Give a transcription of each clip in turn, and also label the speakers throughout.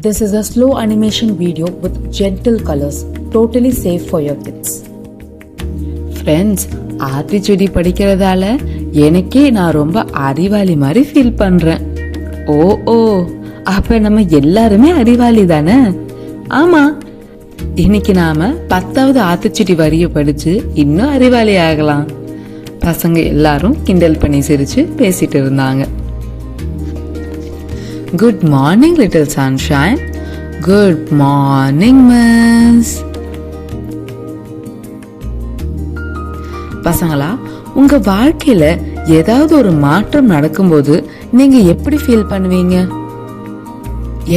Speaker 1: This is a slow animation video with gentle colors, totally safe for your kids.
Speaker 2: Friends, Aathichoodi படிக்கிறதால எனக்கே நான் ரொம்ப அறிவாளி மாதிரி ஃபீல் பண்றேன். ஓ அப்ப நம்ம எல்லாருமே அறிவாளி தானே? ஆமா, இன்னைக்கு நாம 10வது ஆத்திச்சூடி வரிய படிச்சு இன்னும் அறிவாளி ஆகலாம். பசங்க எல்லாரும் கிண்டல் பண்ணி சிரிச்சு பேசிட்டு இருந்தாங்க. Good morning, little sunshine. Good morning, miss. பசங்களா, உங்க வாழ்க்கையில ஏதாவது ஒரு மாற்றம் நடக்கும்போது நீங்க எப்படி ஃபீல் பண்ணுவீங்க?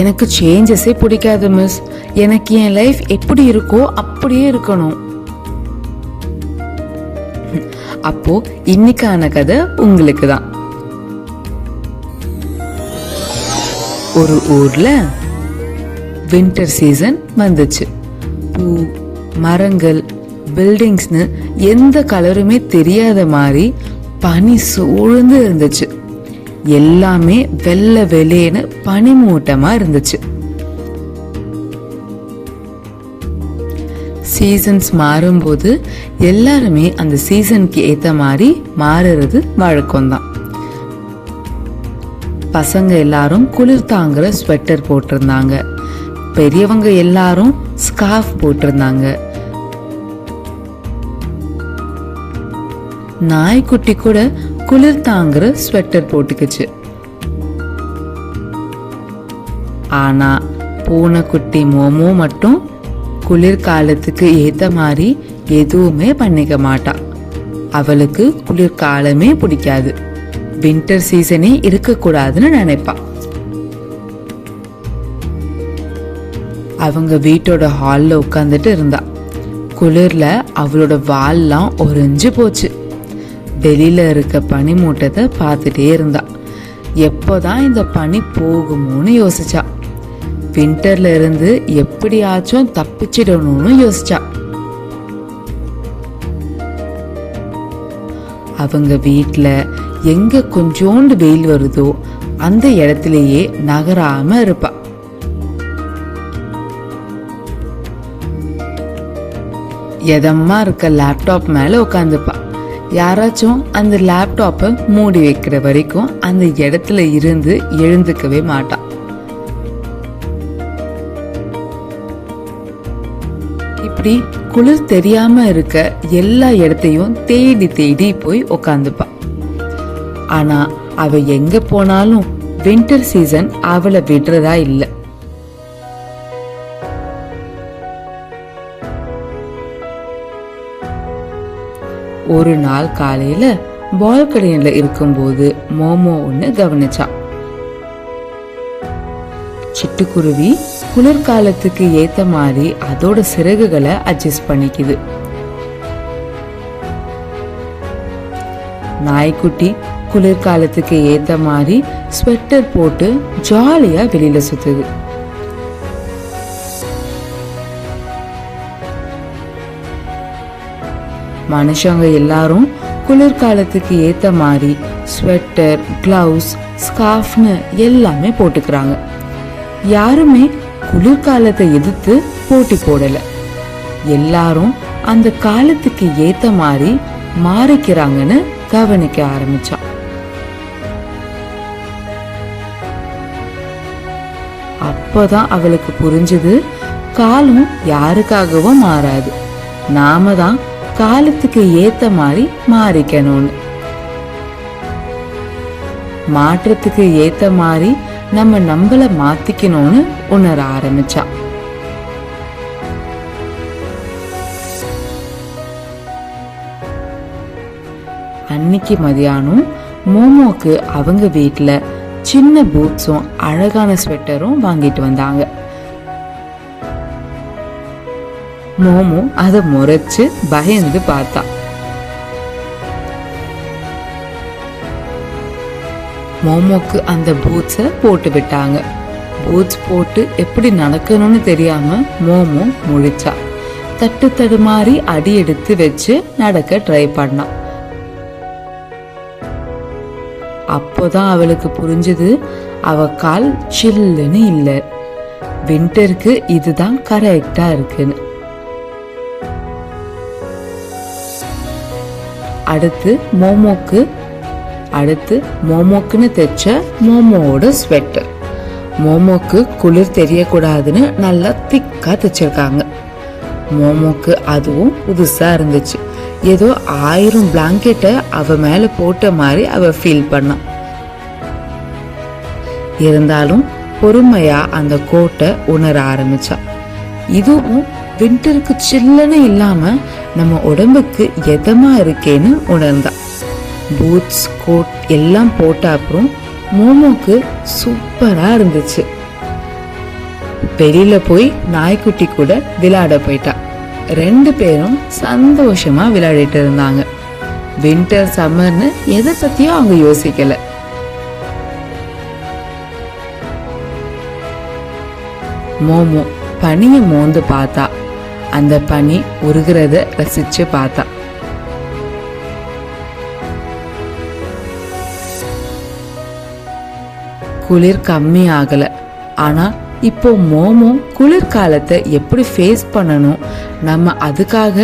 Speaker 2: எனக்கு சேஞ்சஸே பிடிக்காது மிஸ். எனக்கு என் லைஃப் எப்படி இருக்கோ அப்படியே இருக்கணும். அப்போ இன்னைக்கான கதை உங்களுக்கு தான். ஒரு ஊர்ல வின்டர் சீசன் வந்துச்சு. பூ, மரங்கள், பில்டிங்ஸ்னு எந்த கலருமே தெரியாத மாதிரி பனி சூழ்ந்து இருந்துச்சு. எல்லாமே வெள்ளை வெளியேன்னு பனிமூட்டமா இருந்துச்சு. சீசன்ஸ் மாறும்போது எல்லாருமே அந்த சீசனுக்கு ஏத்த மாதிரி மாறுறது வழக்கம்தான். பசங்க எல்லாரும் குளிர் தாங்குற ஸ்வெட்டர் போட்டிருந்தாங்க. பெரியவங்க எல்லாரும் ஸ்கார்ஃப் போட்டிருந்தாங்க. நாய்க்குட்டி கூட குளிர் தாங்குற ஸ்வெட்டர் போட்டுக்குச்சு. ஆனா பூனைக்குட்டி மோமோ மட்டும் குளிர்காலத்துக்கு ஏத்த மாதிரி எதுவுமே பண்ணிக்க மாட்டா. அவளுக்கு குளிர்காலமே பிடிக்காது. வின்டர் சீசனே இருக்க கூடாதுன்னு நினைப்பா. அவங்க வீட்டோட ஹால்ல உட்காந்துட்டு இருந்தா. குளிர்ல அவளோட வால்லாம் உறைஞ்சு போச்சு. வெளியில இருக்க பனி மூட்டத்தை பார்த்துட்டே இருந்தா. எப்போதான் இந்த பனி போகுமோன்னு யோசிச்சா. வின்டர்ல இருந்து எப்படியாச்சும் தப்பிச்சிடணும்னு யோசிச்சா. அவங்க வீட்டுல எங்க கொஞ்சோண்டு வெயில் வருதோ அந்த இடத்திலேயே நகராம இருப்பா. எதமா இருக்க லேப்டாப் மேல உட்காந்துப்பா. யாராச்சும் அந்த லேப்டாப்பை மூடி வைக்கிற வரைக்கும் அந்த இடத்துல இருந்து எழுந்துக்கவே மாட்டா. இப்படி குளிர் தெரியாம இருக்க எல்லா இடத்தையும் தேடி தேடி போய் உக்காந்துப்பா. ஆனா அவ எங்க போனாலும் வின்டர் சீசன் அவளை விடுறதா இல்ல. ஒரு நாள் காலையில பால்கனியில இருக்கும்போது மோமோ ஒன்னு கவனிச்சா. சிட்டுக்குருவி குளிர்காலத்துக்கு ஏத்த மாதிரி அதோட சிறகுகளை அட்ஜஸ்ட் பண்ணிக்குது. நாய்க்குட்டி குளிர்காலத்துக்கு ஏத்த மாதிரி ஸ்வெட்டர் போட்டு ஜாலியா வெளியில சுத்துது. மனுஷங்க எல்லாரும் குளிர்காலத்துக்கு ஏத்த மாதிரி ஸ்வெட்டர், கிளவுஸ், ஸ்கார்ஃப்னு எல்லாமே போட்டுக்கிறாங்க. யாருமே குளிர்காலத்தை எதிர்த்து போட்டி போடல. எல்லாரும் அந்த காலத்துக்கு ஏத்த மாதிரி மாறிக்கிறாங்கன்னு கவனிக்க ஆரம்பிச்சா. அப்பதான் அவளுக்கு புரிஞ்சது, காலம் யாருக்காகவும் மாறாது. நாம தான் காலத்துக்கு ஏத்த மாதிரி மாறிக்கணும்னு. மாற்றத்துக்கு ஏத்த மாதிரி நம்ம நம்மள மாத்திக்கணும்னு உணர ஆரம்பிச்சா. அன்னைக்கு மதியானம் மோமோக்கு அவங்க வீட்டுல சின்ன பூட்ஸும் அழகான ஸ்வெட்டரும் வாங்கிட்டு வந்தாங்க. மோமோ அத முறைச்சு பயந்து பார்த்தா. மோமோக்கு அந்த பூட்ஸ போட்டு விட்டாங்க. பூட்ஸ் போட்டு எப்படி நடக்கணும்னு தெரியாம மோமோ முழிச்சா. தட்டு தடுமாறி அடி எடுத்து வச்சு நடக்க ட்ரை பண்ணா. அப்போதான் அவளுக்கு புரிஞ்சது, அவ கால் சில்லுன்னு இல்ல. வின்டருக்கு இதுதான் கரெக்டா இருக்குன்னு. அடுத்து மோமோக்குன்னு தைச்ச மோமோவோட ஸ்வெட்டர். மோமோக்கு குளிர் தெரியக்கூடாதுன்னு நல்லா திக்கா தைச்சிருக்காங்க. மோமோக்கு அதுவும் புதுசா இருந்துச்சு. ஏதோ 1000 பிளாங்கெட்டை அவ மேல போட்ட மாதிரி அவ ஃபீல் பண்ணான். இருந்தாலும் பொறுமையா அந்த கோட்டை உணர ஆரம்பிச்சா. இதுவும் வின்டருக்கு சில்லுன்னு இல்லாம நம்ம உடம்புக்கு எதமா இருக்கேன்னு உணர்ந்தா. பூட்ஸ், கோட் எல்லாம் போட்ட அப்புறம் மோமோக்கு சூப்பரா இருந்துச்சு. வெளியில போய் நாய்க்குட்டி கூட விளையாட போயிட்டா. 2 பேரும் சந்தோஷமா விளையாடிட்டு இருந்தாங்க. வின்டர் சம்மர்னு எதை பத்தியும் அவங்க யோசிக்கல. மோமோ பனிய மோந்து பார்த்தா. அந்த பனி உருகிறத ரசிச்சு பார்த்தா. குளிர் கம்மி ஆகல. ஆனா இப்போ மோமோ குளிர்காலத்தை எப்படி ஃபேஸ் பண்ணணும், நம்ம அதுக்காக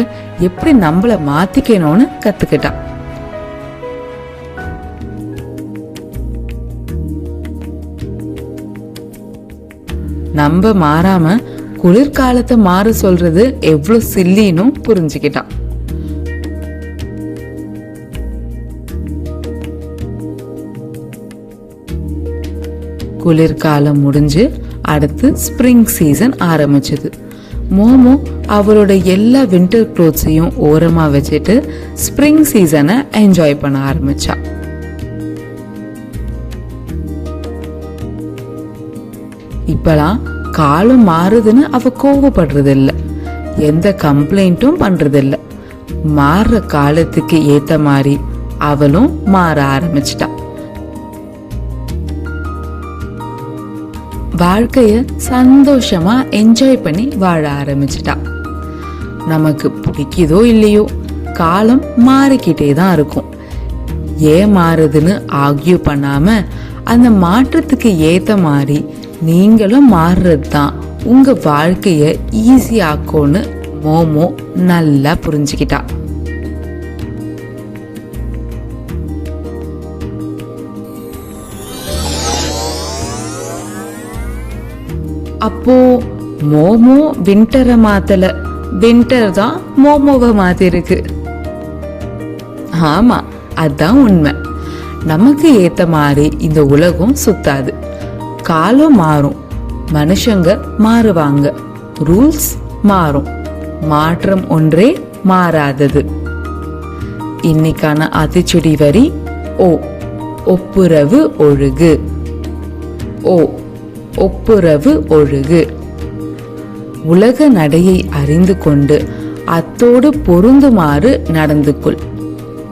Speaker 2: எப்படி நம்மள மாத்திக்கணும்னு கத்துக்கிட்டான். நம்ம மாறாம குளிர்காலத்தை மாற சொல்றது எவ்வளவு சில்லின்னு புரிஞ்சுக்கிட்டான். குளிர்காலம் முடிஞ்சு அடுத்து ஸ்ப்ரிங் சீசன் ஆரம்பிச்சது. மோமோ அவரோட எல்லா வின்டர் க்ளோத்ஸையும் ஓரமா வச்சுட்டு ஸ்ப்ரிங் சீசனை என்ஜாய் பண்ண ஆரம்பிச்சா. இப்பெல்லாம் காலம் மாறுதுன்னு அவ கோவப்படுறது இல்ல, எந்த கம்ப்ளைண்ட்டும் பண்றது இல்ல. மாறுற காலத்துக்கு ஏத்த மாதிரி அவளும் மாற ஆரம்பிச்சிட்டா. வாழ்க்கைய சந்தோஷமா என்ஜாய் பண்ணி வாழ ஆரம்பிச்சிட்டா. நமக்கு பிடிக்குதோ இல்லையோ காலம் மாறிக்கிட்டே தான் இருக்கும். ஏன் மாறுதுன்னு ஆர்கியூ பண்ணாம அந்த மாற்றத்துக்கு ஏத்த மாதிரி நீங்களும் மாறுறது தான் உங்க வாழ்க்கைய ஈஸியாக்கும்னு மோமோ நல்லா புரிஞ்சுக்கிட்டா. அப்போ மோமோ வின்டரை மாத்தல, வின்டர் தான் மோமோவை மாத்திருக்கு. ஆமா, அதான் உண்மை. நமக்கு ஏத்த மாதிரி இந்த உலகம் சுத்தாது. காலம் மாறும், மனுஷங்க மாறுவாங்க, ரூல்ஸ் மாறும். மாற்றம் ஒன்றே மாறாதது. இன்னைக்கான ஆத்திச்சுடி வரி ஓ, ஒப்புரவு ஒழுகு. ஓ, ஒப்புரவு ஒழுகு. உலக நடையை அறிந்து கொண்டு அத்தோடு பொருந்துமாறு நடந்து கொள்.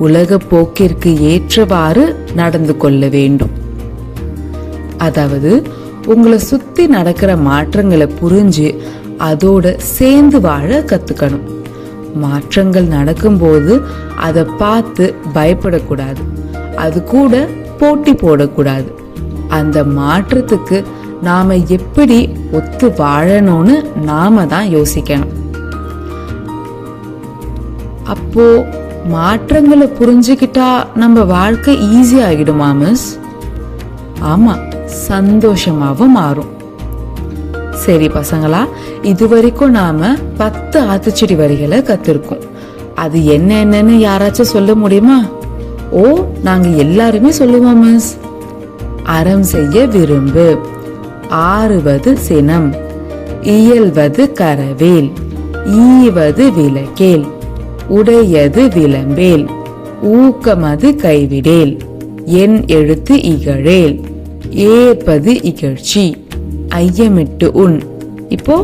Speaker 2: உலக போக்கிற்கு ஏற்றவாறு நடந்து கொள்ள வேண்டும். அதாவது உங்களை சுத்தி நடக்கிற மாற்றங்களை புரிஞ்சு அதோட சேர்ந்து வாழ கத்துக்கணும். மாற்றங்கள் நடக்கும்போது அதை பார்த்து பயப்படக்கூடாது, அது கூட போட்டி போடக்கூடாது. அந்த மாற்றத்துக்கு நாம எப்படி ஒத்து வாழணும்னு நாம தான் யோசிக்கணும். அப்போ மாற்றங்களை புரிஞ்சுக்கிட்டா நம்ம வாழ்க்கை ஈஸி ஆகிடுமா மிஸ்? ஆமா, சந்தோஷமாவும் மாறும். சரி பசங்களா, இதுவரைக்கும் நாம 10 ஆத்திச்சூடி வரிகளை கத்திருக்கோம். அது என்னன்னு யாராச்சும் சொல்ல முடியுமா? ஓ, நாங்க எல்லாருமே சொல்லுவோம் மிஸ். அறம் செய்ய விரும்பு, ஆறுவது சினம், இயல்வது கரவேல், ஈவது விலகேல், உடையது விளம்பேல், ஊக்கமது கைவிடேல், என் எழுத்து இகழேல், ஏற்பது இகழ்ச்சி, ஐயமிட்டு உன். இப்போ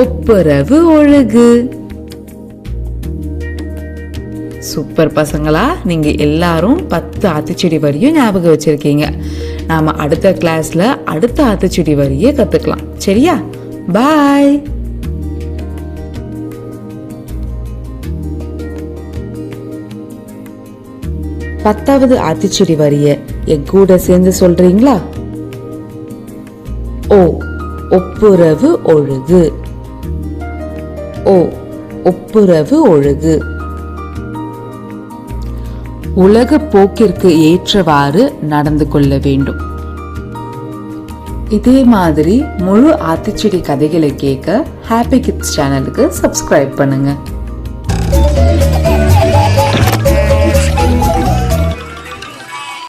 Speaker 2: ஒப்புரவு ஒழுகு. சூப்பர் பசங்களா, நீங்க எல்லாரும் 10 ஆத்திச்சூடி வரியும் ஞாபகம் வச்சிருக்கீங்க. நாம அடுத்த கிளாஸ்ல அடுத்த ஆத்திச்சூடி வரியை கத்துக்கலாம். சரியா? பாய். பத்தாவது ஆத்திச்சூடி வரிய என் கூட சேர்ந்து சொல்றீங்களா? ஓ,
Speaker 1: ஒப்புரவு ஒழுகு. ஓ, ஒப்புரவு ஒழுகு.
Speaker 2: உலக போக்கிற்கு ஏற்றவாறு நடந்து கொள்ள வேண்டும். இதே மாதிரி முழு ஆத்திச்சூடி கதைகளை கேட்க ஹாப்பி கிட்ஸ் சேனலுக்கு சப்ஸ்கிரைப் பண்ணுங்க.